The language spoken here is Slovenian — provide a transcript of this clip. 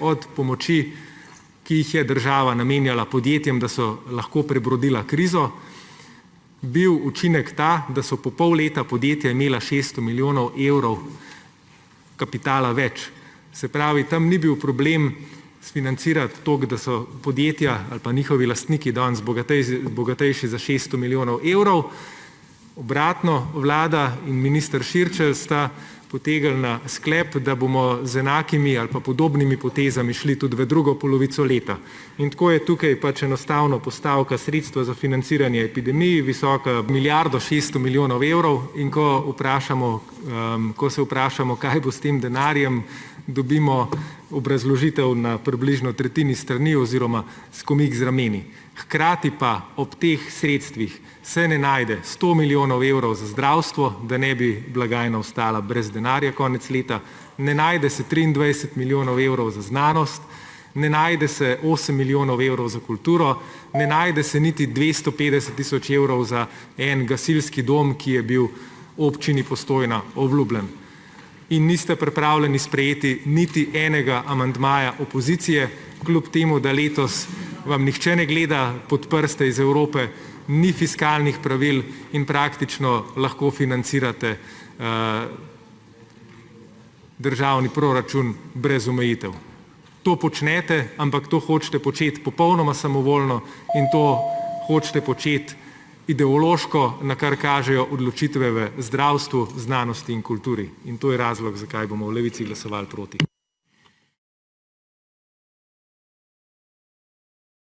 od pomoči, ki jih je država namenjala podjetjem, da so lahko prebrodila krizo, bil učinek ta, da so po pol leta podjetja imela 600 milijonov evrov kapitala več. Se pravi, tam ni bil problem sfinancirati toliko, da so podjetja ali pa njihovi lastniki danes bogatejši za 600 milijonov evrov. Obratno, vlada in minister Šircelj sta potegnili na sklep, da bomo z enakimi ali pa podobnimi potezami šli tudi v drugo polovico leta. In tako je tukaj pač enostavno postavka sredstva za financiranje epidemij, visoka 1,6 milijarde evrov, in ko se vprašamo, kaj bo s tem denarjem, dobimo obrazložitev na približno tretjini strani oziroma skomik z rameni. Hkrati pa ob teh sredstvih se ne najde 100 milijonov evrov za zdravstvo, da ne bi blagajna ostala brez denarja konec leta, ne najde se 23 milijonov evrov za znanost, ne najde se 8 milijonov evrov za kulturo, ne najde se niti 250 tisoč evrov za en gasilski dom, ki je bil občini Postojna obljubljen. In niste pripravljeni sprejeti niti enega amandmaja opozicije, kljub temu, da letos vam nihče ne gleda pod prste iz Evrope, ni fiskalnih pravil in praktično lahko financirate državni proračun brez omejitev. To počnete, ampak to hočete početi popolnoma samovoljno in to hočete početi ideološko, na kar kažejo odločitve v zdravstvu, znanosti in kulturi. In to je razlog, zakaj bomo v Levici glasovali proti.